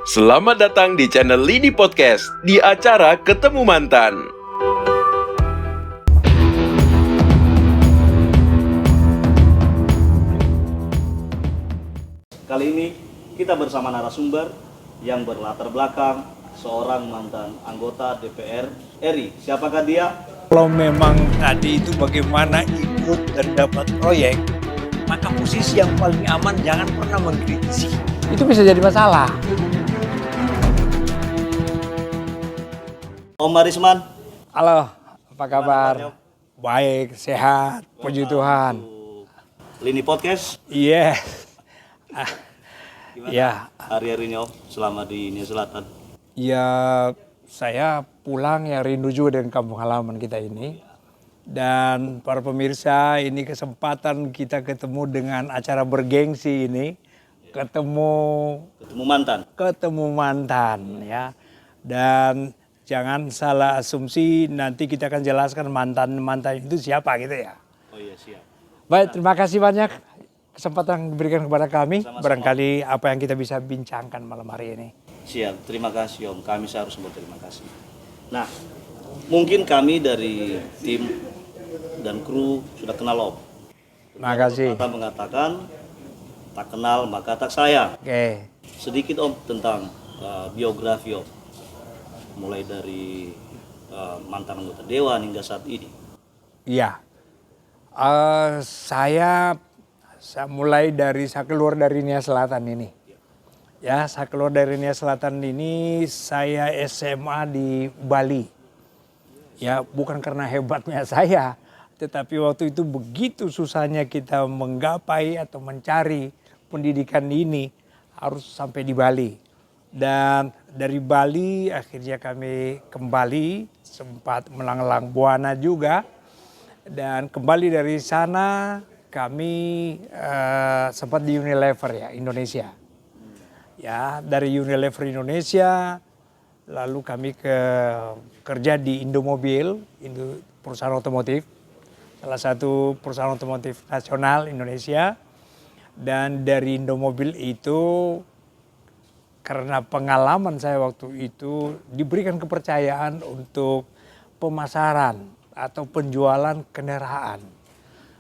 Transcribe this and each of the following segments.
Selamat datang di channel Lini Podcast di acara Ketemu Mantan. Kali ini kita bersama narasumber yang berlatar belakang seorang mantan anggota DPR RI. Siapakah dia? Kalau memang tadi itu bagaimana ikut dan dapat proyek, maka posisi yang paling aman jangan pernah mengkritisi. Itu bisa jadi masalah. Om Marisman. Halo, apa kabar? Gimana, Baik, sehat, puji Tuhan. Lini Podcast. Iya. Gimana Ya. hari-harinya Om selama di Nia Selatan? Ya, saya pulang ya rindu juga dengan kampung halaman kita ini. Dan para pemirsa, ini kesempatan kita ketemu dengan acara bergengsi ini. Ketemu mantan ya. Dan jangan salah asumsi, nanti kita akan jelaskan mantan-mantan itu siapa gitu ya. Oh iya, siap. Baik, terima kasih banyak kesempatan yang diberikan kepada kami. Sama-sama. Barangkali apa yang kita bisa bincangkan malam hari ini. Siap, terima kasih Om. Kami seharusnya berterima kasih. Nah, mungkin kami dari tim dan kru sudah kenal Om. Terima kasih. Kita mengatakan tak kenal maka tak sayang. Oke. Sedikit Om tentang biografi Om. Mulai dari mantan anggota Dewan hingga saat ini. Iya. Saya mulai dari saya keluar dari Nia Selatan ini. Ya, saya keluar dari Nia Selatan ini, saya SMA di Bali. Ya, bukan karena hebatnya saya, tetapi waktu itu begitu susahnya kita menggapai atau mencari pendidikan ini harus sampai di Bali. Dan dari Bali akhirnya kami kembali, sempat melanglang buana juga. Dan kembali dari sana kami sempat di Unilever ya, Indonesia. Ya, dari Unilever Indonesia lalu kami kerja di Indomobil, perusahaan otomotif. Salah satu perusahaan otomotif nasional Indonesia. Dan dari Indomobil itu karena pengalaman saya waktu itu diberikan kepercayaan untuk pemasaran atau penjualan kendaraan.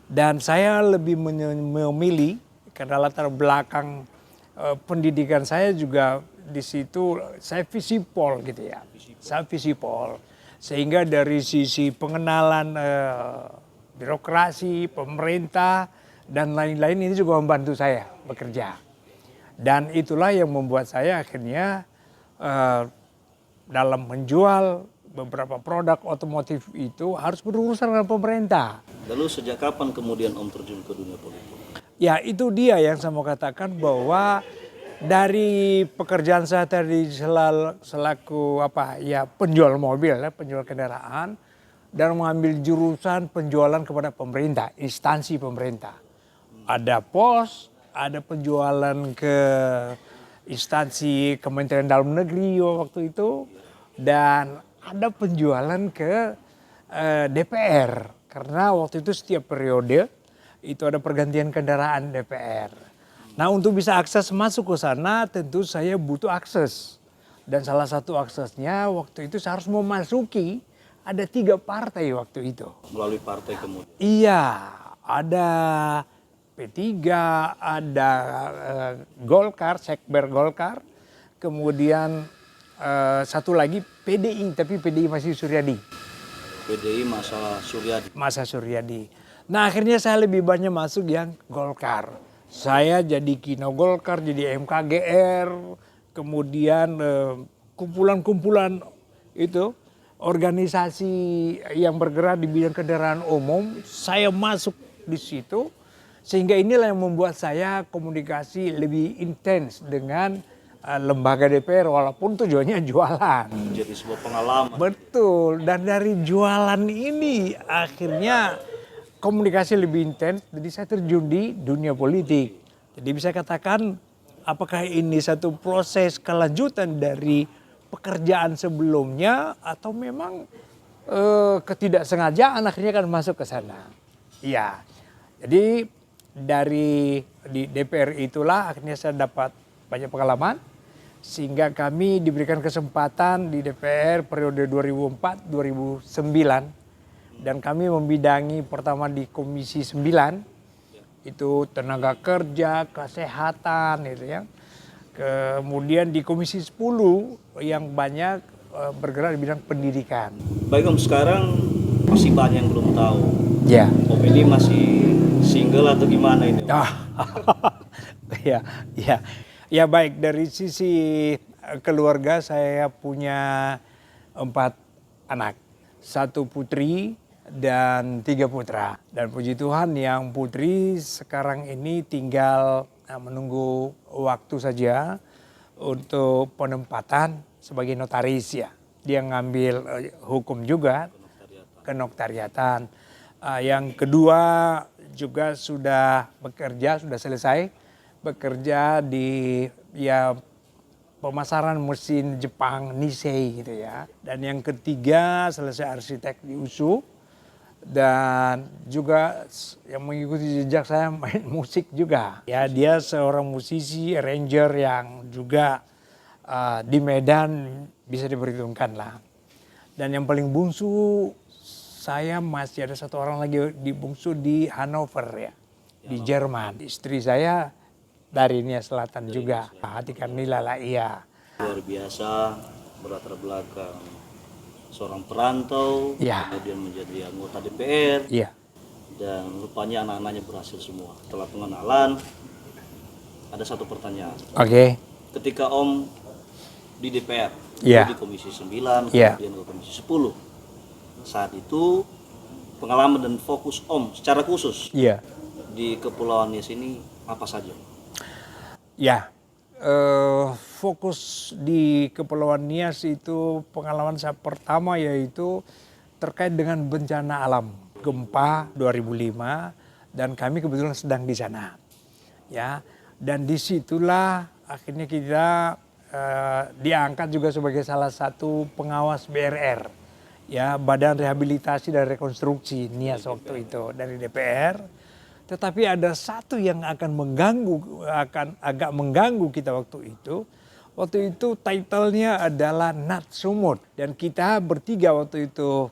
Dan saya lebih memilih karena latar belakang pendidikan saya juga di situ saya visipol gitu ya. Saya visipol. Sehingga dari sisi pengenalan birokrasi, pemerintah dan lain-lain ini juga membantu saya bekerja. Dan itulah yang membuat saya akhirnya dalam menjual beberapa produk otomotif itu harus berurusan dengan pemerintah. Lalu sejak kapan kemudian Om terjun ke dunia politik? Ya, itu dia yang saya mau katakan bahwa dari pekerjaan saya tadi selaku penjual mobil, penjual kendaraan, dan mengambil jurusan penjualan kepada pemerintah, instansi pemerintah. Ada pos, ada penjualan ke instansi Kementerian Dalam Negeri waktu itu, dan ada penjualan ke DPR. Karena waktu itu setiap periode itu ada pergantian kendaraan DPR. Nah, untuk bisa akses masuk ke sana tentu saya butuh akses. Dan salah satu aksesnya waktu itu saya harus memasuki ada 3 partai waktu itu. Melalui partai kemudian? Iya, ada P3, ada Golkar, Sekber Golkar, kemudian satu lagi PDI, tapi PDI masih Suryadi. PDI masa Suryadi. Nah, akhirnya saya lebih banyak masuk yang Golkar. Saya jadi Kino Golkar, jadi MKGR, kemudian kumpulan-kumpulan itu, organisasi yang bergerak di bidang kendaraan umum, saya masuk di situ. Sehingga inilah yang membuat saya komunikasi lebih intens dengan lembaga DPR walaupun tujuannya jualan. Jadi sebuah pengalaman. Betul, dan dari jualan ini akhirnya komunikasi lebih intens, jadi saya terjun di dunia politik. Jadi bisa katakan apakah ini satu proses kelanjutan dari pekerjaan sebelumnya atau memang ketidaksengajaan akhirnya kan masuk ke sana. Iya, jadi di DPR itulah akhirnya saya dapat banyak pengalaman. Sehingga kami diberikan kesempatan di DPR periode 2004-2009 dan kami membidangi pertama di Komisi 9 itu tenaga kerja, kesehatan gitu ya. Kemudian di Komisi 10 yang banyak bergerak di bidang pendidikan. Baik Om, sekarang masih banyak yang belum tahu. Ya. Om ini masih single atau gimana ini? Om? Ya, ya. Ya baik, dari sisi keluarga saya punya 4 anak. 1 putri dan 3 putra. Dan puji Tuhan yang putri sekarang ini tinggal menunggu waktu saja untuk penempatan sebagai notaris ya. Dia ngambil hukum juga, kenoktariatan. Yang kedua juga sudah bekerja, sudah selesai bekerja di ya pemasaran mesin Jepang Nisei gitu ya. Dan yang ketiga selesai arsitek di USU dan juga yang mengikuti jejak saya main musik juga. Ya dia seorang musisi, arranger yang juga di Medan bisa diperhitungkan lah. Dan yang paling bungsu saya masih ada 1 orang lagi di bungsu di Hannover ya, di Jerman. Istri saya dari Nia Selatan juga, Hatikan Nila Laia. Luar biasa, berlatar belakang seorang perantau, kemudian menjadi anggota DPR, dan rupanya anak-anaknya berhasil semua. Setelah pengenalan, ada satu pertanyaan. Ketika Om di DPR, di Komisi 9, kemudian ke Komisi 10, saat itu pengalaman dan fokus Om secara khusus di Kepulauan Nias ini apa saja? Ya, fokus di Kepulauan Nias itu pengalaman saya pertama yaitu terkait dengan bencana alam. Gempa 2005 dan kami kebetulan sedang di sana. Ya, dan disitulah akhirnya kita diangkat juga sebagai salah satu pengawas BRR. Ya, Badan Rehabilitasi dan Rekonstruksi Nias waktu itu dari DPR. Tetapi ada satu yang akan agak mengganggu kita waktu itu. Waktu itu title-nya adalah Nat Sumut. Dan kita bertiga waktu itu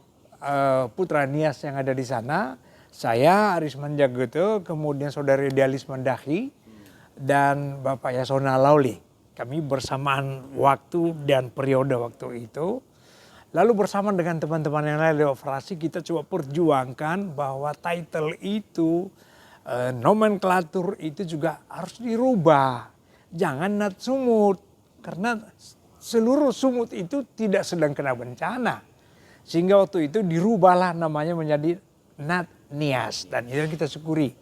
putra Nias yang ada di sana. Saya, Arisman Jagoto, kemudian saudara Idealis Mendahi, dan Bapak Yasona Lauli. Kami bersamaan waktu dan periode waktu itu. Lalu bersama dengan teman-teman yang lain di operasi kita coba perjuangkan bahwa title itu, nomenklatur itu juga harus dirubah. Jangan Nat Sumut. Karena seluruh sumut itu tidak sedang kena bencana. Sehingga waktu itu dirubahlah namanya menjadi Nat Nias. Dan itu kita syukuri.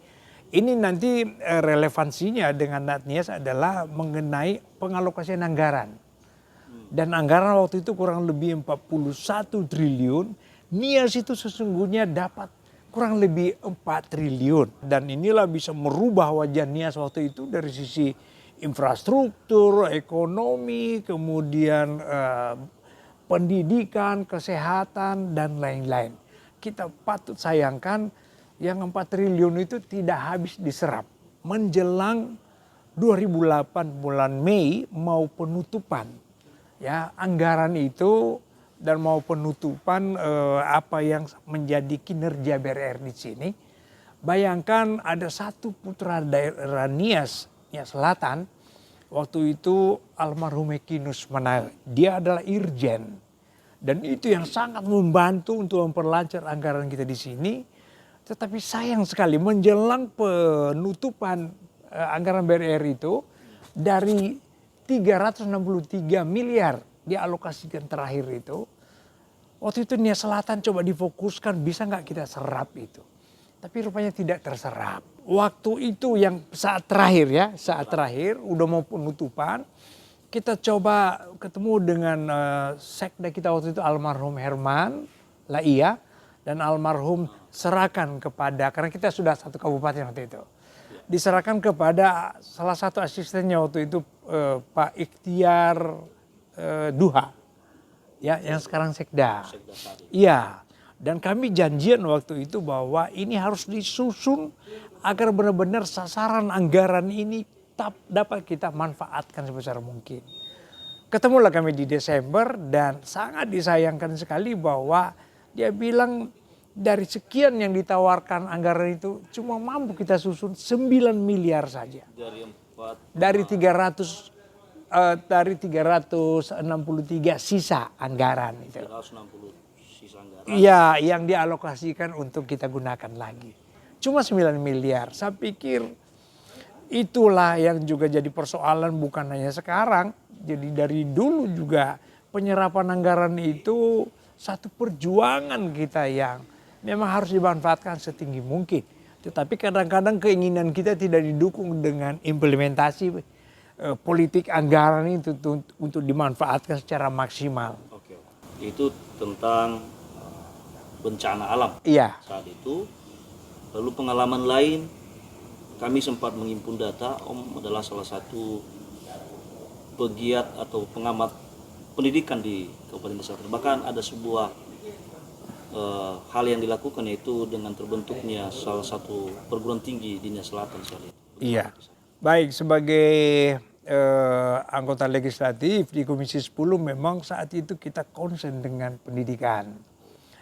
Ini nanti relevansinya dengan Nat Nias adalah mengenai pengalokasian anggaran. Dan anggaran waktu itu kurang lebih 41 triliun. Nias itu sesungguhnya dapat kurang lebih 4 triliun. Dan inilah bisa merubah wajah Nias waktu itu dari sisi infrastruktur, ekonomi, kemudian pendidikan, kesehatan, dan lain-lain. Kita patut sayangkan yang 4 triliun itu tidak habis diserap. Menjelang 2008 bulan Mei mau penutupan. Ya, anggaran itu dan mau penutupan apa yang menjadi kinerja BRR di sini. Bayangkan ada satu putra daerah Nias Selatan, waktu itu almarhum Ekinus Manawe. Dia adalah irjen. Dan itu yang sangat membantu untuk memperlancar anggaran kita di sini. Tetapi sayang sekali menjelang penutupan anggaran BRR itu dari 363 miliar dialokasikan terakhir itu. Waktu itu Nias Selatan coba difokuskan bisa nggak kita serap itu. Tapi rupanya tidak terserap. Waktu itu yang saat terakhir udah mau penutupan. Kita coba ketemu dengan sekda kita waktu itu almarhum Herman Laia. Dan almarhum serahkan kepada, karena kita sudah satu kabupaten waktu itu. Diserahkan kepada salah satu asistennya waktu itu Pak Ikhtiar Duha. Ya, yang sekarang sekda. Iya. Dan kami janjian waktu itu bahwa ini harus disusun agar benar-benar sasaran anggaran ini dapat kita manfaatkan sebesar mungkin. ketemulah kami di Desember dan sangat disayangkan sekali bahwa dia bilang dari sekian yang ditawarkan anggaran itu cuma mampu kita susun 9 miliar saja. Dari 363 sisa anggaran itu. 360 sisa anggaran. Iya, yang dialokasikan untuk kita gunakan lagi. Cuma 9 miliar. Saya pikir itulah yang juga jadi persoalan bukan hanya sekarang. Jadi dari dulu juga penyerapan anggaran itu satu perjuangan kita yang memang harus dimanfaatkan setinggi mungkin. Tetapi kadang-kadang keinginan kita tidak didukung dengan implementasi politik anggaran itu untuk dimanfaatkan secara maksimal. Oke. Itu tentang bencana alam. Iya. Saat itu, lalu pengalaman lain, kami sempat menghimpun data. Om adalah salah satu pegiat atau pengamat pendidikan di Kabupaten Selatan. Bahkan ada sebuah hal yang dilakukan, yaitu dengan terbentuknya salah satu perguruan tinggi di Nia Selatan saat itu. Iya. Baik, sebagai anggota legislatif di Komisi 10 memang saat itu kita concern dengan pendidikan.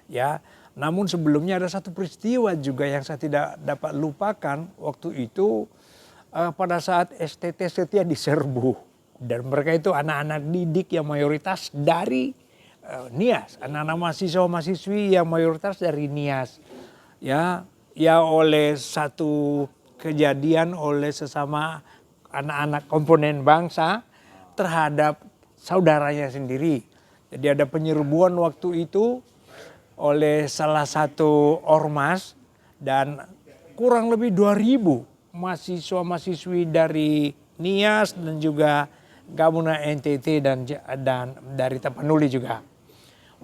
Ya, namun sebelumnya ada satu peristiwa juga yang saya tidak dapat lupakan waktu itu pada saat STT Setia diserbu. Dan mereka itu anak-anak didik yang mayoritas dari Nias, anak-anak mahasiswa-mahasiswi yang mayoritas dari Nias. Ya oleh satu kejadian oleh sesama anak-anak komponen bangsa terhadap saudaranya sendiri. Jadi ada penyerbuan waktu itu oleh salah satu ormas dan kurang lebih 2.000 mahasiswa-mahasiswi dari Nias dan juga Gabungan NTT dan dari Tapanuli juga.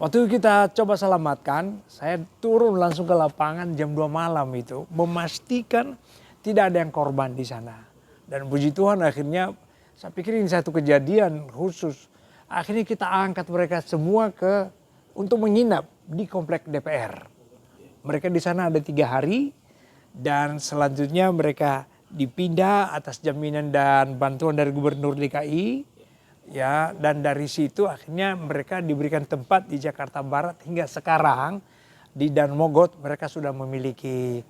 Waktu kita coba selamatkan, saya turun langsung ke lapangan jam 2 malam itu memastikan tidak ada yang korban di sana. Dan puji Tuhan akhirnya saya pikir ini satu kejadian khusus. Akhirnya kita angkat mereka semua untuk menginap di komplek DPR. Mereka di sana ada 3 hari dan selanjutnya mereka dipindah atas jaminan dan bantuan dari Gubernur DKI. Ya, dan dari situ akhirnya mereka diberikan tempat di Jakarta Barat hingga sekarang di Dan Mogot mereka sudah memiliki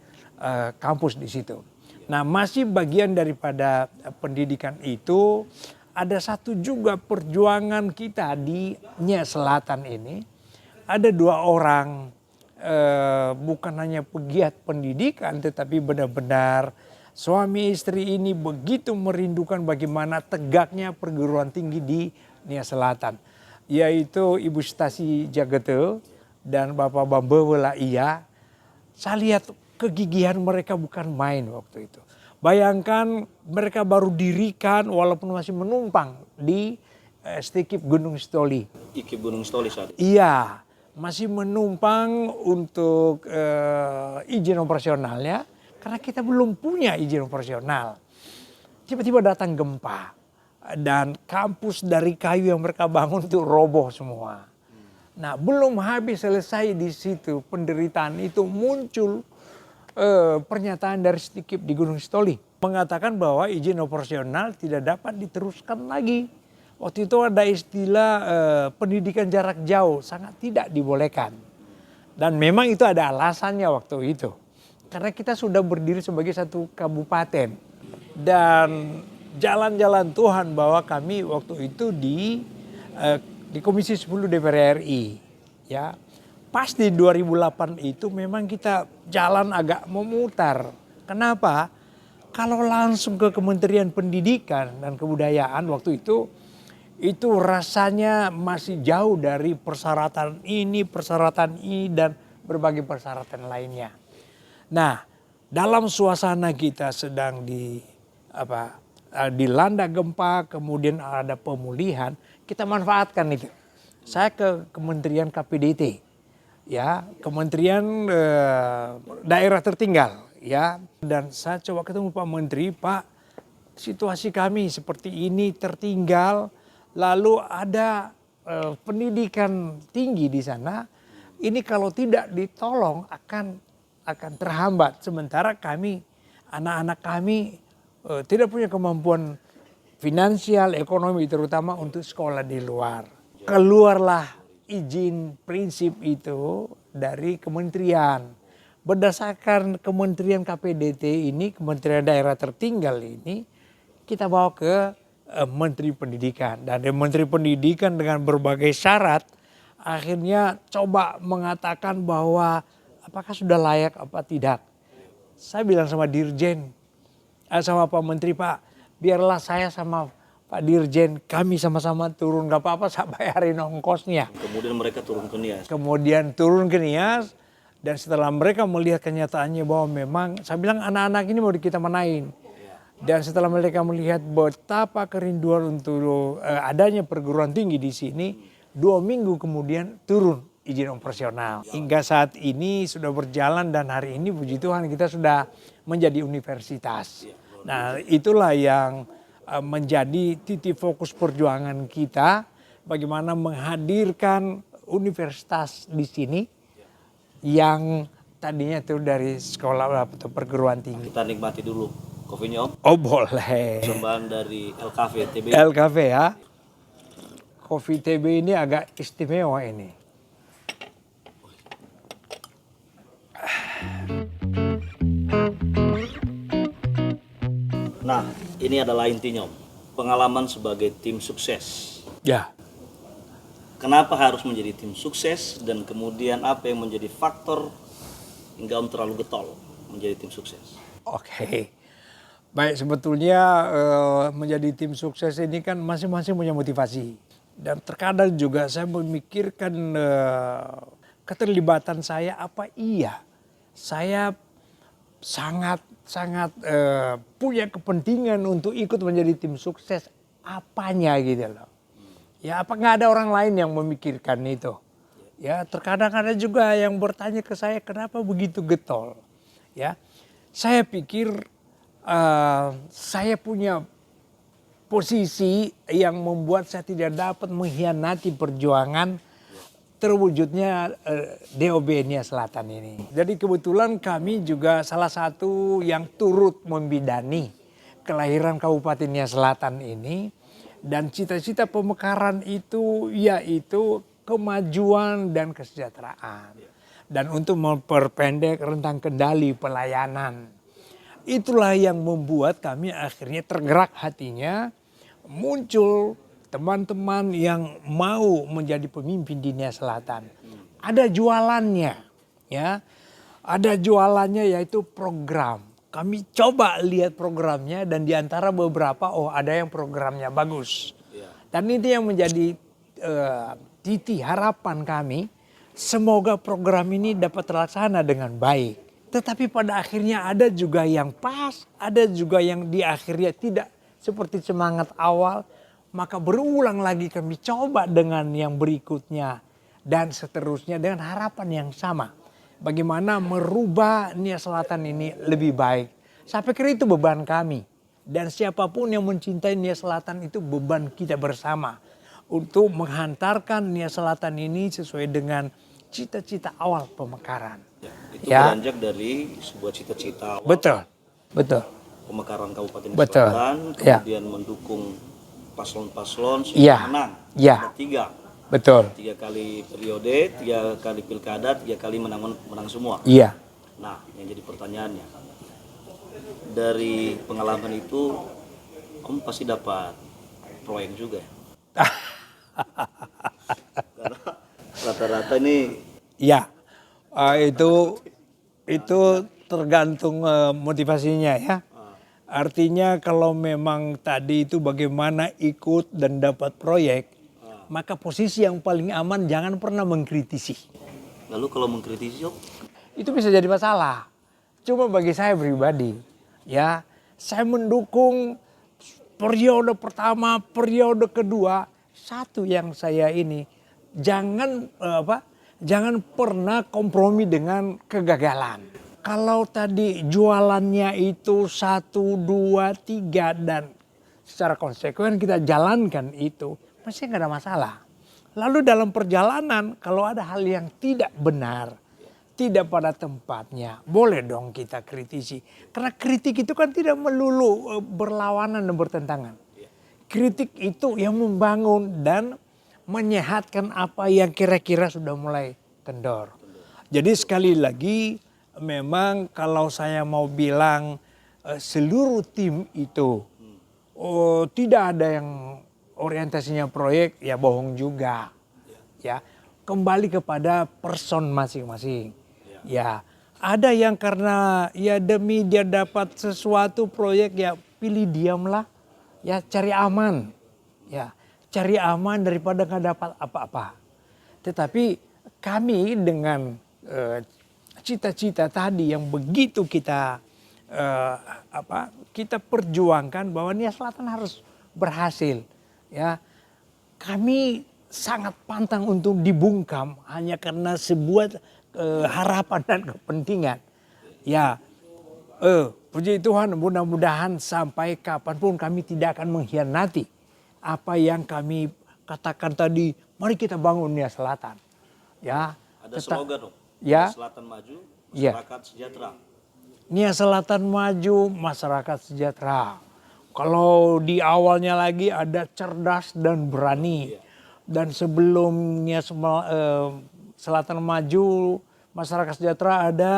kampus di situ. Nah, masih bagian daripada pendidikan itu ada satu juga perjuangan kita di Nia Selatan ini. Ada 2 orang bukan hanya pegiat pendidikan tetapi benar-benar suami istri ini begitu merindukan bagaimana tegaknya perguruan tinggi di Nia Selatan. Yaitu Ibu Stasi Jagete dan Bapak Bambewela Iya. Saya lihat kegigihan mereka bukan main waktu itu. Bayangkan mereka baru dirikan walaupun masih menumpang di Stikip Gunung Stoli. Stikip Gunung Stoli saat itu? Iya, masih menumpang untuk izin operasionalnya. Karena kita belum punya izin operasional. Tiba-tiba datang gempa. Dan kampus dari kayu yang mereka bangun itu roboh semua. Nah, belum habis selesai di situ penderitaan itu muncul pernyataan dari Stikip di Gunung Stoli. Mengatakan bahwa izin operasional tidak dapat diteruskan lagi. Waktu itu ada istilah pendidikan jarak jauh sangat tidak dibolehkan. Dan memang itu ada alasannya waktu itu. Karena kita sudah berdiri sebagai satu kabupaten. Dan jalan-jalan Tuhan bahwa kami waktu itu di Komisi 10 DPR RI. Ya, pas di 2008 itu memang kita jalan agak memutar. Kenapa? Kalau langsung ke Kementerian Pendidikan dan Kebudayaan waktu itu rasanya masih jauh dari persyaratan ini dan berbagai persyaratan lainnya. Nah, dalam suasana kita sedang dilanda gempa, kemudian ada pemulihan, kita manfaatkan itu. Saya ke Kementerian KPDT, ya, Kementerian Daerah Tertinggal, ya, dan saya coba ketemu Pak Menteri, Pak, situasi kami seperti ini tertinggal, lalu ada pendidikan tinggi di sana, ini kalau tidak ditolong akan terhambat. Sementara kami, anak-anak kami tidak punya kemampuan finansial, ekonomi terutama untuk sekolah di luar. Keluarlah izin prinsip itu dari kementerian. Berdasarkan Kementerian KPDT ini, Kementerian Daerah Tertinggal ini, kita bawa ke Menteri Pendidikan. Dan Menteri Pendidikan dengan berbagai syarat akhirnya coba mengatakan bahwa apakah sudah layak apa tidak. Saya bilang sama Dirjen, sama Pak Menteri, Pak, biarlah saya sama Pak Dirjen, kami sama-sama turun, gak apa-apa saya bayarin ongkosnya. Kemudian mereka turun ke Nias. Kemudian turun ke Nias, dan setelah mereka melihat kenyataannya bahwa memang, saya bilang anak-anak ini mau kita manain. Dan setelah mereka melihat betapa kerinduan untuk adanya perguruan tinggi di sini, 2 minggu kemudian turun izin operasional. Hingga saat ini sudah berjalan dan hari ini puji Tuhan kita sudah menjadi universitas. Nah itulah yang menjadi titik fokus perjuangan kita, bagaimana menghadirkan universitas di sini yang tadinya itu dari sekolah atau perguruan tinggi. Kita nikmati dulu kopinya Om. Oh boleh. Persembahan dari El Cafe TB. El Cafe ya. Kopi TB ini agak istimewa ini. Nah, ini adalah intinya Om. Pengalaman sebagai tim sukses. Ya. Kenapa harus menjadi tim sukses dan kemudian apa yang menjadi faktor hingga Om terlalu getol menjadi tim sukses? Oke. Baik, sebetulnya menjadi tim sukses ini kan masing-masing punya motivasi. Dan terkadang juga saya memikirkan keterlibatan saya apa iya. Saya sangat punya kepentingan untuk ikut menjadi tim sukses apanya gitu loh. Ya apa nggak ada orang lain yang memikirkan itu. Ya terkadang ada juga yang bertanya ke saya kenapa begitu getol. Ya saya pikir saya punya posisi yang membuat saya tidak dapat mengkhianati perjuangan terwujudnya DOB Nias Selatan ini. Jadi kebetulan kami juga salah satu yang turut membidani kelahiran Kabupaten Nias Selatan ini. Dan cita-cita pemekaran itu yaitu kemajuan dan kesejahteraan. Dan untuk memperpendek rentang kendali pelayanan. Itulah yang membuat kami akhirnya tergerak hatinya, muncul teman-teman yang mau menjadi pemimpin di Nias Selatan. Ada jualannya, ya. Ada jualannya yaitu program. Kami coba lihat programnya dan diantara beberapa ada yang programnya bagus. Dan ini yang menjadi titik harapan kami. Semoga program ini dapat terlaksana dengan baik. Tetapi pada akhirnya ada juga yang pas, ada juga yang di akhirnya tidak seperti semangat awal. Maka berulang lagi kami coba dengan yang berikutnya dan seterusnya dengan harapan yang sama. Bagaimana merubah Nias Selatan ini lebih baik. Saya pikir itu beban kami. Dan siapapun yang mencintai Nias Selatan itu beban kita bersama. Untuk menghantarkan Nias Selatan ini sesuai dengan cita-cita awal pemekaran. Itu beranjak dari sebuah cita-cita awal. Betul. Pemekaran Kabupaten Nias Selatan. Kemudian mendukung paslon-paslon supaya menang. Ada 3. Betul. 3 kali periode, 3 kali pilkada, 3 kali menang semua. Iya. Nah, yang jadi pertanyaannya, dari pengalaman itu, Om pasti dapat proyek juga. Karena rata-rata ini. Ya, itu tergantung motivasinya ya. Artinya kalau memang tadi itu bagaimana ikut dan dapat proyek. Maka posisi yang paling aman jangan pernah mengkritisi. Lalu kalau mengkritisi itu bisa jadi masalah. Cuma bagi saya pribadi, ya saya mendukung periode pertama, periode kedua. Satu yang saya ini jangan pernah kompromi dengan kegagalan. Kalau tadi jualannya itu 1, 2, 3 dan secara konsekuen kita jalankan itu. Pasti nggak ada masalah. Lalu dalam perjalanan kalau ada hal yang tidak benar, tidak pada tempatnya, boleh dong kita kritisi. Karena kritik itu kan tidak melulu berlawanan dan bertentangan. kritik itu yang membangun dan menyehatkan apa yang kira-kira sudah mulai kendor. Jadi sekali lagi memang kalau saya mau bilang seluruh tim itu tidak ada yang orientasinya proyek, ya bohong juga. Ya, kembali kepada person masing-masing. Ya, ada yang karena ya demi dia dapat sesuatu proyek, ya pilih diamlah, ya cari aman. Ya, cari aman daripada nggak dapat apa-apa. Tetapi kami dengan cita-cita tadi yang begitu kita kita perjuangkan bahwa Nia Selatan harus berhasil. Ya, kami sangat pantang untuk dibungkam hanya karena sebuah harapan dan kepentingan. Ya, puji Tuhan, mudah-mudahan sampai kapanpun kami tidak akan mengkhianati apa yang kami katakan tadi. Mari kita bangun Nia Selatan. Ya, ada slogan dong. Ya, Nia Selatan maju, ya. masyarakat sejahtera. Nia Selatan maju, masyarakat sejahtera. Kalau di awalnya lagi ada cerdas dan berani. Dan sebelumnya Selatan maju, masyarakat sejahtera ada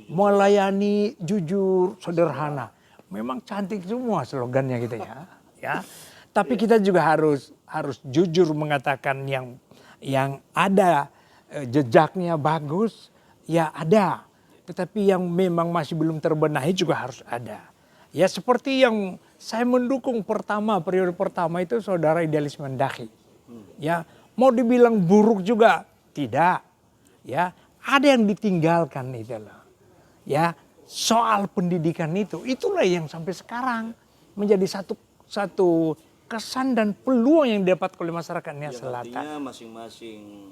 melayani jujur, sederhana. Memang cantik semua slogannya gitu ya. Ya. Tapi kita juga harus jujur mengatakan yang ada jejaknya bagus, ya ada. Tetapi yang memang masih belum terbenahi juga harus ada. Ya seperti yang saya mendukung periode pertama itu saudara Idealis Mendahi. Ya, mau dibilang buruk juga tidak. Ya, ada yang ditinggalkan itu loh. Ya, soal pendidikan itulah yang sampai sekarang menjadi satu kesan dan peluang yang didapat oleh masyarakat Nia Selatan. Artinya masing-masing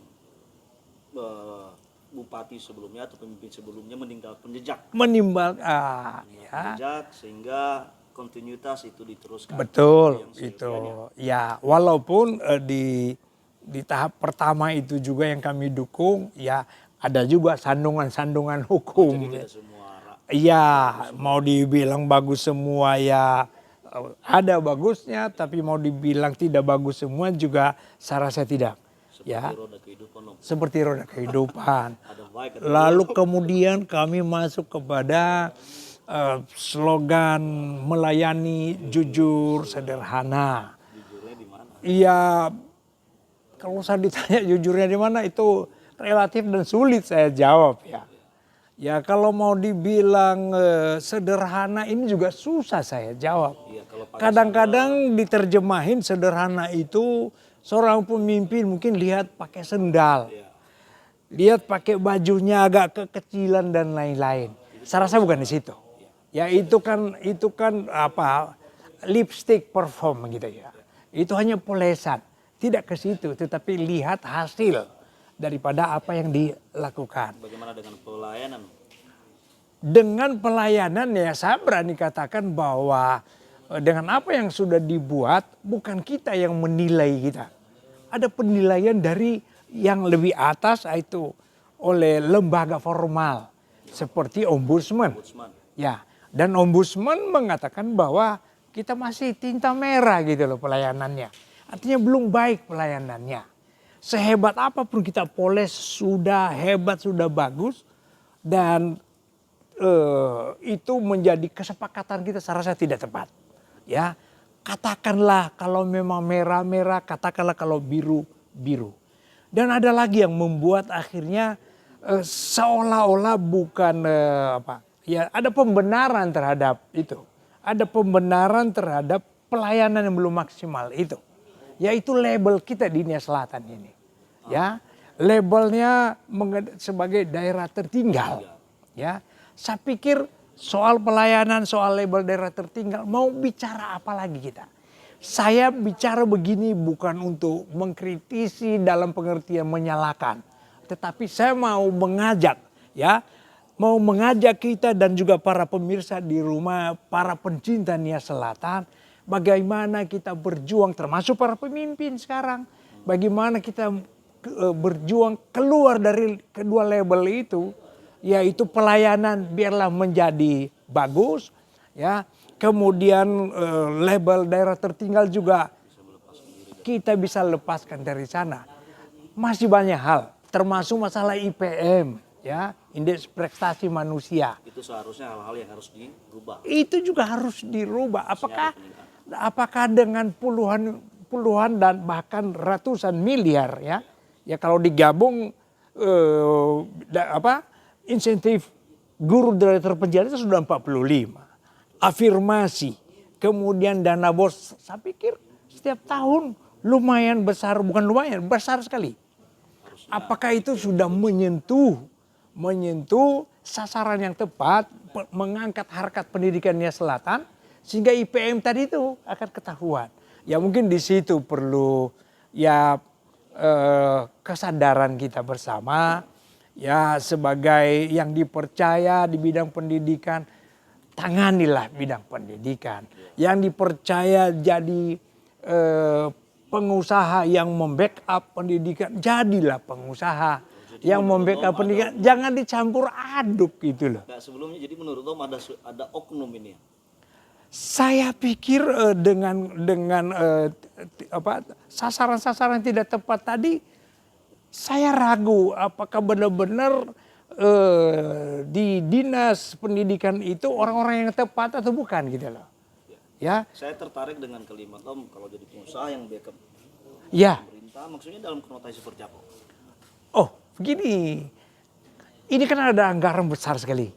bupati sebelumnya atau pemimpin sebelumnya meninggalkan jejak. Jejak sehingga kontinuitas itu diteruskan. Betul, itu. Ya, walaupun di tahap pertama itu juga yang kami dukung, ya ada juga sandungan-sandungan hukum. Iya, mau dibilang bagus semua ya ada bagusnya, tapi mau dibilang tidak bagus semua juga saya rasa tidak. Ya, seperti roda kehidupan. Lalu kemudian kami masuk kepada slogan melayani jujur sederhana. Jujurnya di mana? Iya, kalau saya ditanya jujurnya di mana itu relatif dan sulit saya jawab ya. Ya kalau mau dibilang sederhana ini juga susah saya jawab. Kadang-kadang diterjemahin sederhana itu seorang pemimpin mungkin lihat pakai sendal. Lihat pakai bajunya agak kekecilan dan lain-lain. Saya rasa bukan di situ. Ya itu kan apa lipstick perform gitu ya. Itu hanya polesan, tidak ke situ, tetapi lihat hasil daripada apa yang dilakukan. Bagaimana dengan pelayanan? Dengan pelayanan ya saya berani katakan bahwa dengan apa yang sudah dibuat bukan kita yang menilai kita. Ada penilaian dari yang lebih atas yaitu oleh lembaga formal seperti ombudsman. Ya, dan ombudsman mengatakan bahwa kita masih tinta merah gitu loh pelayanannya. Artinya belum baik pelayanannya. Sehebat apapun kita poles sudah hebat, sudah bagus. Dan itu menjadi kesepakatan kita saya rasa tidak tepat. Ya, katakanlah kalau memang merah-merah, katakanlah kalau biru-biru. Dan ada lagi yang membuat akhirnya seolah-olah bukan ya ada pembenaran terhadap itu. Ada pembenaran terhadap pelayanan yang belum maksimal itu. Yaitu label kita di Nia Selatan ini. Ya, labelnya sebagai daerah tertinggal. Ya, saya pikir soal pelayanan, soal label daerah tertinggal, mau bicara apa lagi kita? Saya bicara begini bukan untuk mengkritisi dalam pengertian menyalahkan. Tetapi saya mau mengajak ya. Mau mengajak kita dan juga para pemirsa di rumah, para pencinta Nia Selatan. Bagaimana kita berjuang termasuk para pemimpin sekarang. Bagaimana kita berjuang keluar dari kedua label itu. Yaitu pelayanan biarlah menjadi bagus. Ya, kemudian label daerah tertinggal juga kita bisa lepaskan dari sana. Masih banyak hal, termasuk masalah IPM, ya, indeks prestasi manusia. Itu seharusnya hal-hal yang harus dirubah. Itu juga harus dirubah. Apakah dengan puluhan dan bahkan ratusan miliar, ya, ya kalau digabung insentif guru dari terpencil itu sudah 45. Afirmasi, kemudian dana bos, saya pikir setiap tahun lumayan besar, bukan lumayan, besar sekali. Apakah itu sudah menyentuh sasaran yang tepat, mengangkat harkat pendidikan Nia Selatan, sehingga IPM tadi itu akan ketahuan. Ya mungkin di situ perlu ya kesadaran kita bersama, ya sebagai yang dipercaya di bidang pendidikan, tanganilah bidang pendidikan. Yang dipercaya jadi pengusaha yang membackup pendidikan, jadilah pengusaha. Yang membackup pendidikan, jangan dicampur aduk gitu loh. Nah, sebelumnya jadi menurut Om ada oknum ini. Saya pikir dengan sasaran-sasaran tidak tepat tadi, saya ragu apakah benar-benar di dinas pendidikan itu orang-orang yang tepat atau bukan gitu loh. Ya. Saya tertarik dengan kalimat Om, kalau jadi pengusaha yang backup ya. pemerintah, maksudnya dalam konotasi seperti apa? Oh, begini. Ini kan ada anggaran besar sekali.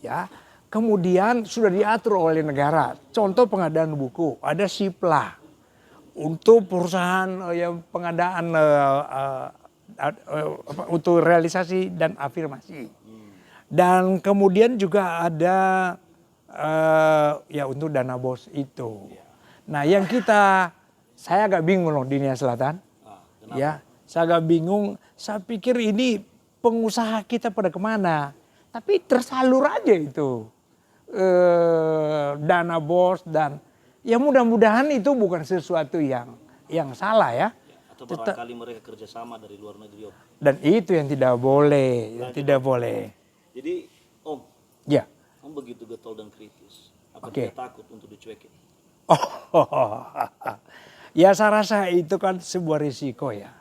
Ya. Kemudian sudah diatur oleh negara. Contoh pengadaan buku, ada SIPLA untuk perusahaan yang pengadaan untuk realisasi dan afirmasi. Dan kemudian juga ada ya untuk dana bos itu. Nah, yang saya agak bingung loh di Nia Selatan. Ya, saya agak bingung. Saya pikir ini pengusaha kita pada kemana? Tapi tersalur aja itu dana bos dan ya mudah-mudahan itu bukan sesuatu yang salah ya. Atau barangkali mereka kerjasama dari luar negeri Om. Dan itu yang tidak boleh, tidak boleh. Jadi Om, ya. Om begitu getol dan kritis. Apa dia takut untuk dicuekin? Ya saya rasa itu kan sebuah risiko ya.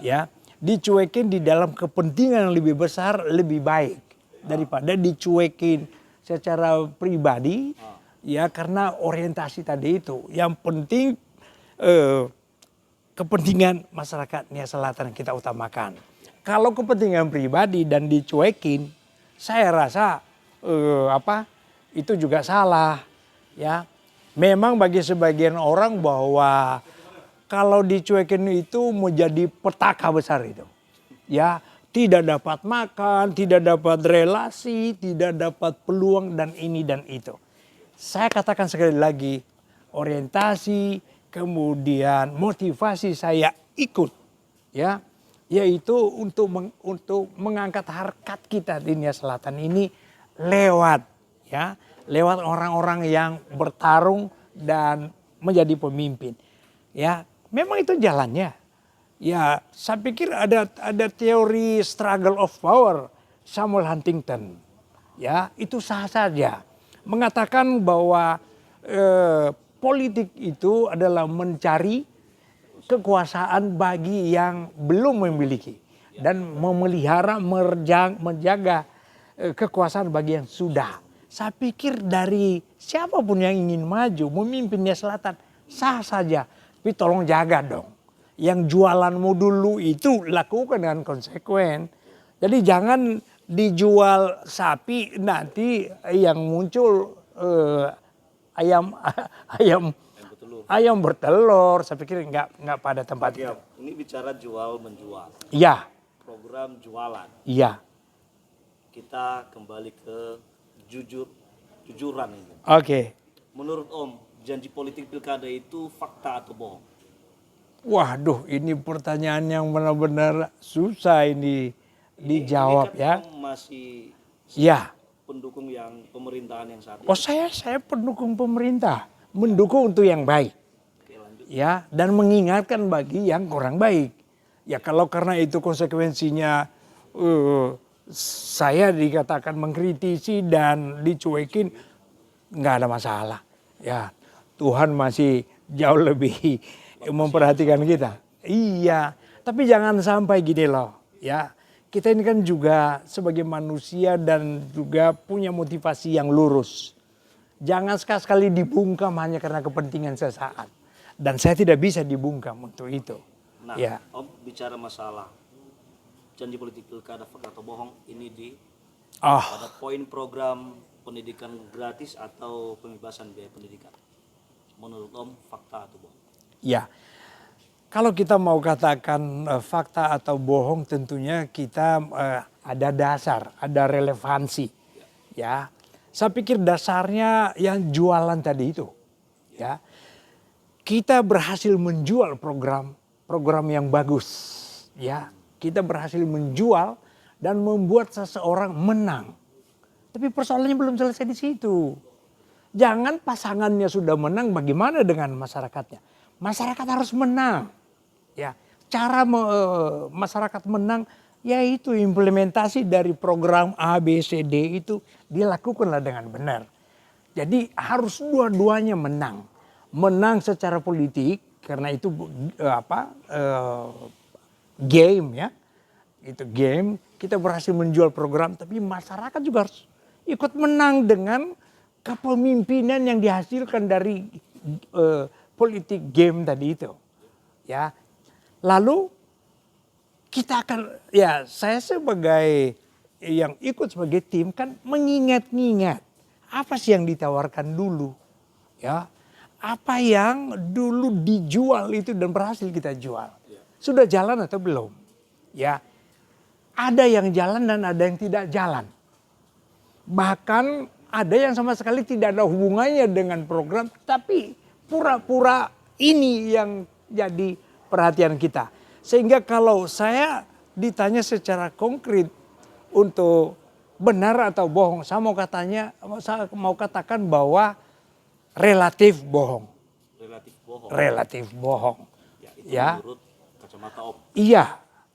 Ya, dicuekin di dalam kepentingan yang lebih besar lebih baik daripada dicuekin secara pribadi. Ya karena orientasi tadi itu. Yang penting kepentingan masyarakat Nia Selatan yang kita utamakan. Kalau kepentingan pribadi dan dicuekin, saya rasa itu juga salah. Ya, memang bagi sebagian orang bahwa kalau dicuekin itu menjadi petaka besar itu. Ya, tidak dapat makan, tidak dapat relasi, tidak dapat peluang dan ini dan itu. Saya katakan sekali lagi, orientasi, kemudian motivasi saya ikut, ya, yaitu untuk mengangkat harkat kita di Nia Selatan ini lewat orang-orang yang bertarung dan menjadi pemimpin. Ya, memang itu jalannya. Ya, saya pikir ada teori struggle of power Samuel Huntington. Ya, itu sah saja. Mengatakan bahwa politik itu adalah mencari kekuasaan bagi yang belum memiliki dan memelihara, menjaga kekuasaan bagi yang sudah. Saya pikir dari siapapun yang ingin maju memimpin Nia Selatan sah saja, tapi tolong jaga dong. Yang jualanmu dulu itu lakukan dengan konsekuen. Jadi jangan dijual sapi nanti yang muncul ayam bertelur. Saya pikir nggak pada tempat itu. Ini bicara jual menjual. Iya. Program jualan. Iya. Kita kembali ke jujuran ini. Oke. Menurut Om, janji politik pilkada itu fakta atau bohong? Waduh, ini pertanyaan yang benar-benar susah ini dijawab ini kan ya. Om masih pendukung yang pemerintahan yang saat ini. Oh, saya pendukung pemerintah, mendukung untuk yang baik. Oke, lanjut. Ya, dan mengingatkan bagi yang kurang baik. Ya kalau karena itu konsekuensinya saya dikatakan mengkritisi dan dicuekin, nggak ada masalah. Ya, Tuhan masih jauh lebih memperhatikan kita. Iya, tapi jangan sampai gini loh, ya. Kita ini kan juga sebagai manusia dan juga punya motivasi yang lurus. Jangan sekali-sekali dibungkam hanya karena kepentingan sesaat. Dan saya tidak bisa dibungkam untuk itu. Nah, Ya. Om bicara masalah janji politik pilkada fakta atau bohong ini di Oh, pada poin program pendidikan gratis atau pembebasan biaya pendidikan. Menurut Om, fakta atau bohong? ya. Kalau kita mau katakan fakta atau bohong, tentunya kita ada dasar, ada relevansi. Ya, saya pikir dasarnya yang jualan tadi itu. Ya, kita berhasil menjual program yang bagus. Ya, kita berhasil menjual dan membuat seseorang menang. Tapi persoalannya belum selesai di situ. Jangan pasangannya sudah menang, bagaimana dengan masyarakatnya? Masyarakat harus menang. Ya, cara masyarakat menang yaitu implementasi dari program A, B, C, D itu dilakukanlah dengan benar. Jadi harus dua-duanya menang. Menang secara politik karena itu game ya. Itu game, kita berhasil menjual program tapi masyarakat juga harus ikut menang dengan kepemimpinan yang dihasilkan dari politik game tadi itu. Ya. Lalu kita akan, ya saya sebagai yang ikut sebagai tim kan mengingat-ingat apa sih yang ditawarkan dulu, ya apa yang dulu dijual itu dan berhasil kita jual, sudah jalan atau belum, ya ada yang jalan dan ada yang tidak jalan, bahkan ada yang sama sekali tidak ada hubungannya dengan program tapi pura-pura ini yang jadi perhatian kita. Sehingga kalau saya ditanya secara konkret untuk benar atau bohong, saya mau katakan bahwa relatif bohong. Relatif bohong. Relatif bohong. Ya, itu Ya. menurut kacamata Om. Iya,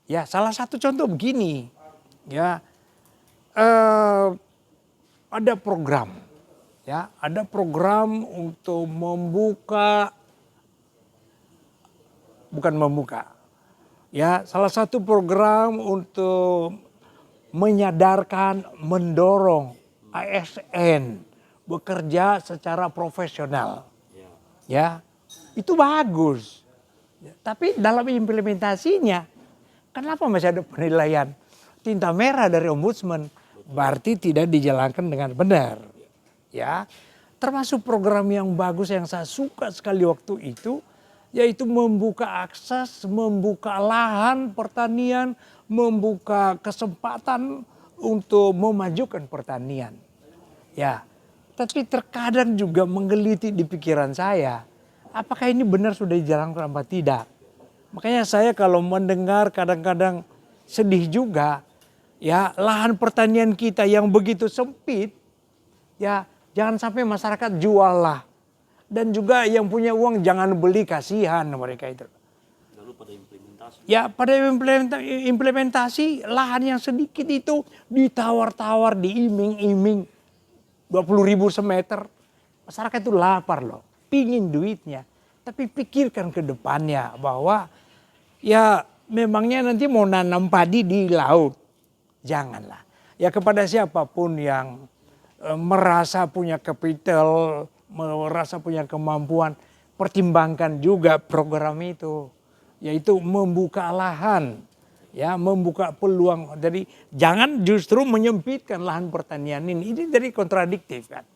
ya salah satu contoh begini, ya ada program, ya ada program untuk ya salah satu program untuk menyadarkan, mendorong ASN bekerja secara profesional, ya itu bagus. Tapi dalam implementasinya, kenapa masih ada penilaian tinta merah dari ombudsman? Berarti tidak dijalankan dengan benar. Ya, termasuk program yang bagus yang saya suka sekali waktu itu, yaitu membuka akses, membuka lahan pertanian, membuka kesempatan untuk memajukan pertanian. Ya, tapi terkadang juga menggelitik di pikiran saya, apakah ini benar sudah dijalankan apa tidak? Makanya saya kalau mendengar kadang-kadang sedih juga, ya lahan pertanian kita yang begitu sempit, ya jangan sampai masyarakat jual lah. Dan juga yang punya uang jangan beli, kasihan mereka itu. Lalu pada implementasi. Ya pada implementasi lahan yang sedikit itu ditawar-tawar, diiming-iming 20.000 semeter. Masyarakat itu lapar loh, pingin duitnya. Tapi pikirkan ke depannya bahwa ya memangnya nanti mau nanam padi di laut. Janganlah. Ya kepada siapapun yang merasa punya kapital, merasa punya kemampuan, pertimbangkan juga program itu, yaitu membuka lahan, ya membuka peluang. Jadi jangan justru menyempitkan lahan pertanian ini jadi kontradiktif kan.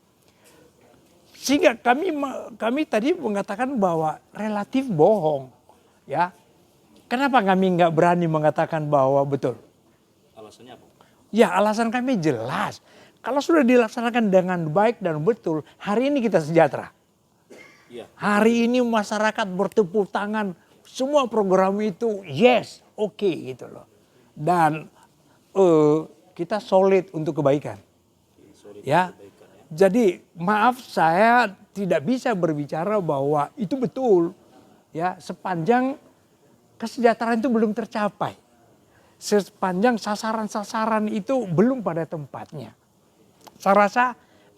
Sehingga kami tadi mengatakan bahwa relatif bohong, ya. Kenapa kami nggak berani mengatakan bahwa betul? Alasannya apa? Ya alasan kami jelas. Kalau sudah dilaksanakan dengan baik dan betul, hari ini kita sejahtera. Iya. Hari ini masyarakat bertepuk tangan, semua program itu yes, oke gitu loh. Dan kita solid untuk kebaikan. Ya, jadi maaf saya tidak bisa berbicara bahwa itu betul. Ya, sepanjang kesejahteraan itu belum tercapai. Sepanjang sasaran-sasaran itu belum pada tempatnya. Saya rasa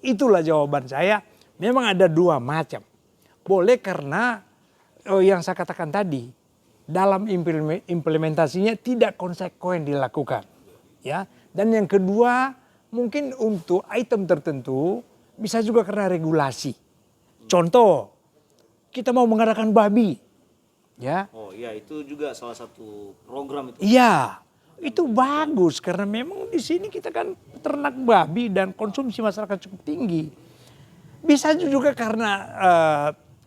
itulah jawaban saya memang ada dua macam. Boleh karena yang saya katakan tadi, dalam implementasinya tidak konsekuen dilakukan. Ya. Dan yang kedua, mungkin untuk item tertentu bisa juga karena regulasi. Contoh, kita mau mengadakan babi. Ya. Oh iya, itu juga salah satu program itu. Iya, itu bagus karena memang di sini kita kan ternak babi dan konsumsi masyarakat cukup tinggi. Bisa juga karena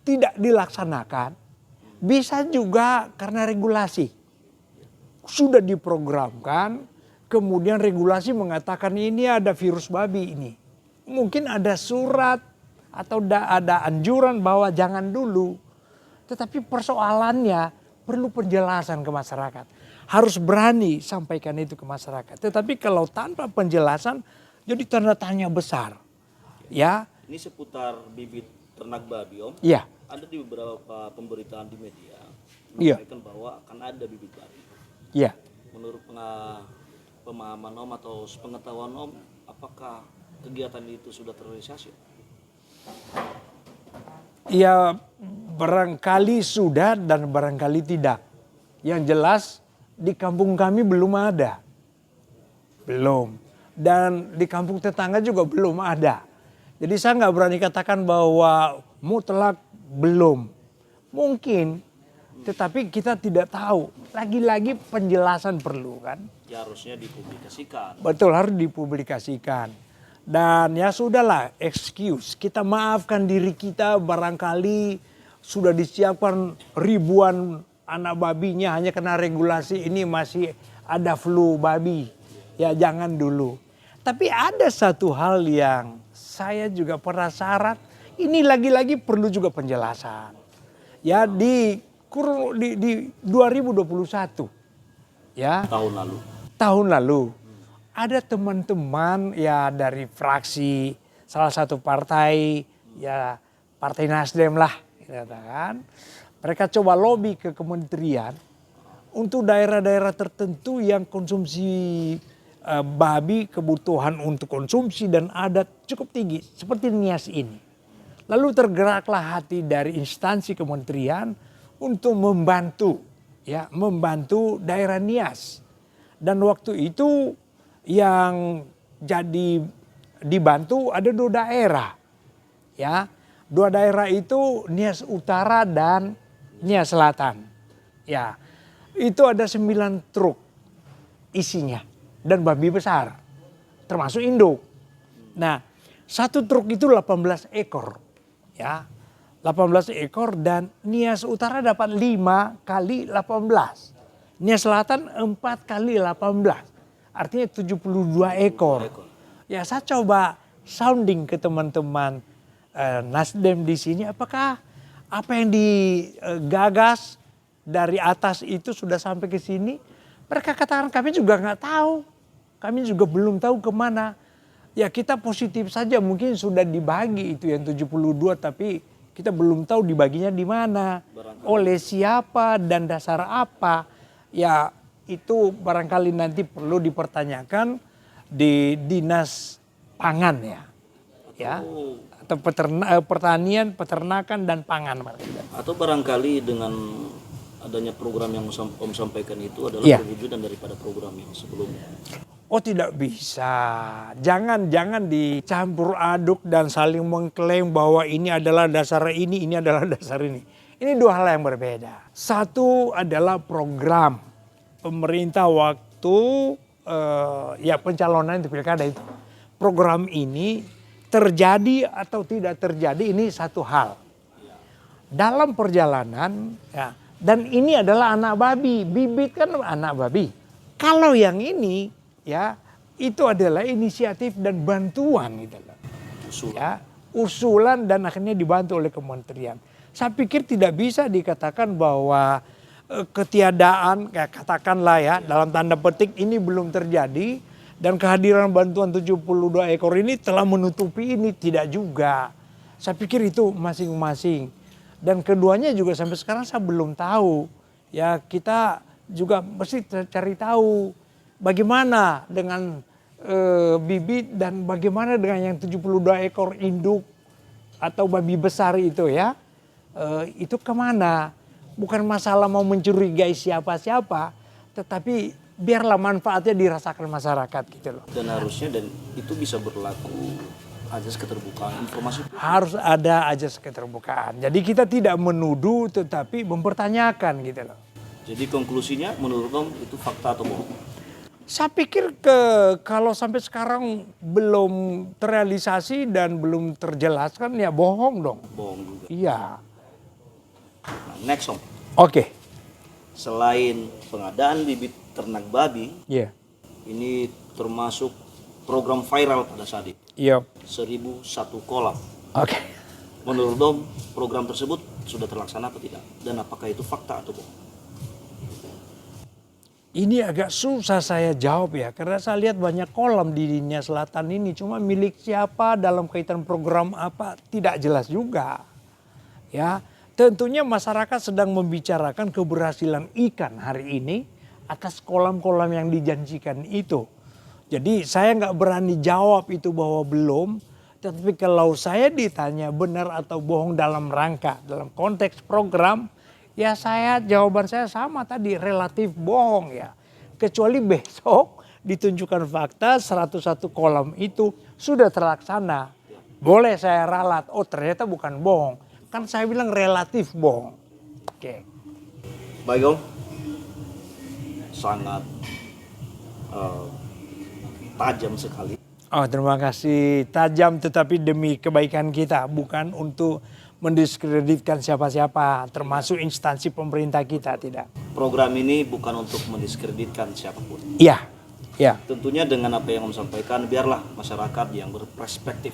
tidak dilaksanakan, bisa juga karena regulasi. Sudah diprogramkan, kemudian regulasi mengatakan ini ada virus babi ini. Mungkin ada surat atau ada anjuran bahwa jangan dulu. Tetapi persoalannya perlu penjelasan ke masyarakat. Harus berani sampaikan itu ke masyarakat. Tetapi kalau tanpa penjelasan jadi tanda tanya besar. Ya. Ini seputar bibit ternak babi, Om. Iya. Ada di beberapa pemberitaan di media Iya. menyampaikan bahwa akan ada bibit babi. Iya. Menurut pemahaman Om atau pengetahuan Om, apakah kegiatan itu sudah terrealisasi? Ya barangkali sudah dan barangkali tidak. Yang jelas di kampung kami belum ada. Belum. Dan di kampung tetangga juga belum ada. Jadi saya nggak berani katakan bahwa mutlak belum. Mungkin, tetapi kita tidak tahu. Lagi-lagi penjelasan perlu kan. Ya harusnya dipublikasikan. Betul, harus dipublikasikan. Dan ya sudahlah, excuse. Kita maafkan diri kita barangkali sudah disiapkan ribuan anak babinya hanya karena regulasi ini masih ada flu babi. Ya jangan dulu. Tapi ada satu hal yang saya juga penasaran. Ini lagi-lagi perlu juga penjelasan. Ya di 2021. Ya. Tahun lalu. Ada teman-teman ya dari fraksi salah satu partai, ya Partai Nasdem lah, kan. Mereka coba lobby ke kementerian untuk daerah-daerah tertentu yang konsumsi babi, kebutuhan untuk konsumsi dan adat cukup tinggi seperti Nias ini. Lalu tergeraklah hati dari instansi kementerian untuk membantu daerah Nias. Dan waktu itu yang jadi dibantu ada 2 daerah. Ya, 2 daerah itu Nias Utara dan Nias Selatan. Ya, itu ada 9 truk isinya dan babi besar, termasuk induk. Nah, 1 truk itu 18 ekor. Ya, 18 ekor dan Nias Utara dapat 5 kali 18. Nias Selatan 4 kali 18. Artinya 72 ekor. Ya saya coba sounding ke teman-teman Nasdem di sini. Apakah apa yang digagas dari atas itu sudah sampai ke sini? Mereka katakan kami juga nggak tahu. Kami juga belum tahu kemana. Ya kita positif saja mungkin sudah dibagi itu yang 72 tapi kita belum tahu dibaginya di mana. Oleh siapa dan dasar apa. Ya itu barangkali nanti perlu dipertanyakan di Dinas Pangan ya. Atau pertanian, peternakan dan pangan. Atau barangkali dengan adanya program yang Om sampaikan itu adalah perwujudan daripada program yang sebelumnya. Oh tidak bisa. Jangan dicampur aduk dan saling mengklaim bahwa ini adalah dasar ini adalah dasar ini. Ini 2 hal yang berbeda. Satu adalah program pemerintah waktu pencalonan di pilkada itu. Program ini terjadi atau tidak terjadi ini satu hal. Dalam perjalanan ya, dan ini adalah anak babi, bibit kan anak babi. Kalau yang ini ya itu adalah inisiatif dan bantuan gitu loh. Usulan dan akhirnya dibantu oleh kementerian. Saya pikir tidak bisa dikatakan bahwa ketiadaan katakanlah ya dalam tanda petik ini belum terjadi dan kehadiran bantuan 72 ekor ini telah menutupi ini, tidak juga. Saya pikir itu masing-masing. Dan keduanya juga sampai sekarang saya belum tahu. Ya kita juga mesti cari tahu bagaimana dengan bibit dan bagaimana dengan yang 72 ekor induk atau babi besar itu ya, itu kemana? Bukan masalah mau mencurigai siapa-siapa, tetapi biarlah manfaatnya dirasakan masyarakat gitu loh. Dan harusnya dan itu bisa berlaku azas keterbukaan informasi. Harus ada azas keterbukaan. Jadi kita tidak menuduh tetapi mempertanyakan gitu loh. Jadi konklusinya menurut Om itu fakta atau bohong? Saya pikir kalau sampai sekarang belum terrealisasi dan belum terjelaskan ya bohong dong. Bohong juga. Iya. Nah, next Om. Oke. Selain pengadaan bibit ternak babi, Iya. ini termasuk program viral pada saat itu. Iya. 1001 kolam. Oke. Menurut Om, program tersebut sudah terlaksana atau tidak? Dan apakah itu fakta atau bohong? Ini agak susah saya jawab ya, karena saya lihat banyak kolam di Nia Selatan ini, cuma milik siapa dalam kaitan program apa tidak jelas juga. Ya, tentunya masyarakat sedang membicarakan keberhasilan ikan hari ini atas kolam-kolam yang dijanjikan itu. Jadi saya nggak berani jawab itu bahwa belum, tetapi kalau saya ditanya benar atau bohong dalam konteks program, ya jawaban saya sama tadi, relatif bohong ya. Kecuali besok ditunjukkan fakta 101 kolam itu sudah terlaksana. Boleh saya ralat, oh ternyata bukan bohong. Kan saya bilang relatif bohong. Oke. Baik Om, sangat tajam sekali. Oh terima kasih, tajam tetapi demi kebaikan kita, bukan untuk mendiskreditkan siapa-siapa, termasuk instansi pemerintah kita, tidak. Program ini bukan untuk mendiskreditkan siapapun. Iya, iya. Tentunya dengan apa yang Om sampaikan, biarlah masyarakat yang berperspektif,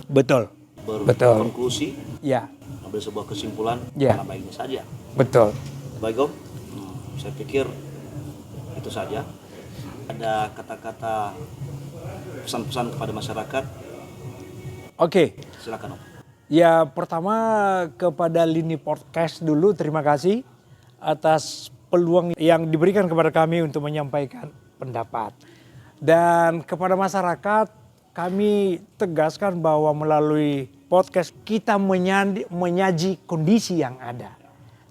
Betul. berkonklusi, Iya, ambil sebuah kesimpulan, Ya. mana baiknya saja. betul. Baik Om, saya pikir itu saja. Ada kata-kata pesan-pesan kepada masyarakat? Oke. Silakan Om. Ya pertama kepada Lini Podcast dulu terima kasih atas peluang yang diberikan kepada kami untuk menyampaikan pendapat. Dan kepada masyarakat kami tegaskan bahwa melalui podcast kita menyaji kondisi yang ada.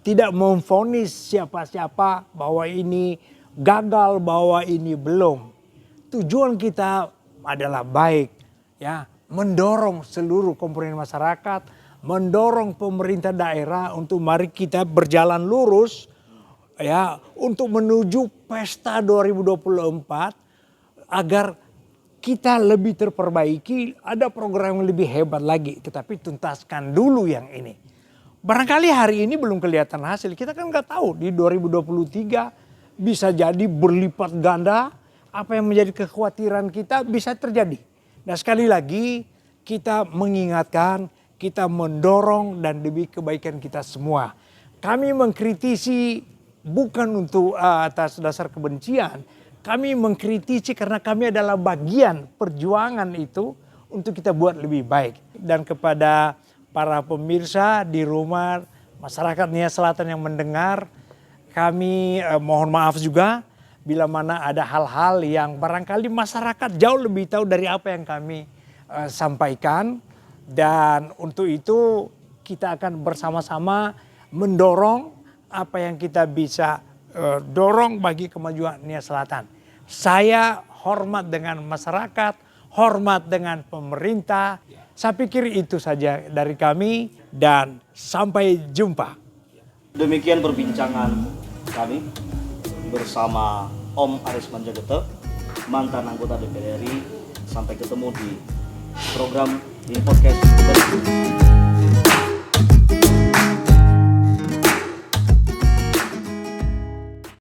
Tidak memvonis siapa-siapa bahwa ini gagal, bahwa ini belum. Tujuan kita adalah baik ya. Mendorong seluruh komponen masyarakat, mendorong pemerintah daerah untuk mari kita berjalan lurus ya untuk menuju pesta 2024 agar kita lebih terperbaiki, ada program yang lebih hebat lagi, tetapi tuntaskan dulu yang ini. Barangkali hari ini belum kelihatan hasil, kita kan nggak tahu di 2023 bisa jadi berlipat ganda, apa yang menjadi kekhawatiran kita bisa terjadi. Nah sekali lagi kita mengingatkan, kita mendorong dan demi kebaikan kita semua. Kami mengkritisi bukan untuk atas dasar kebencian. Kami mengkritisi karena kami adalah bagian perjuangan itu untuk kita buat lebih baik. Dan kepada para pemirsa di rumah, masyarakat Nia Selatan yang mendengar, kami mohon maaf juga bila mana ada hal-hal yang barangkali masyarakat jauh lebih tahu dari apa yang kami sampaikan. Dan untuk itu kita akan bersama-sama mendorong apa yang kita bisa dorong bagi kemajuan Nia Selatan. Saya hormat dengan masyarakat, hormat dengan pemerintah. Saya pikir itu saja dari kami dan sampai jumpa. Demikian perbincangan kami bersama Om Aris Manjagete, mantan anggota DPR RI. Sampai ketemu di program di podcast berikutnya.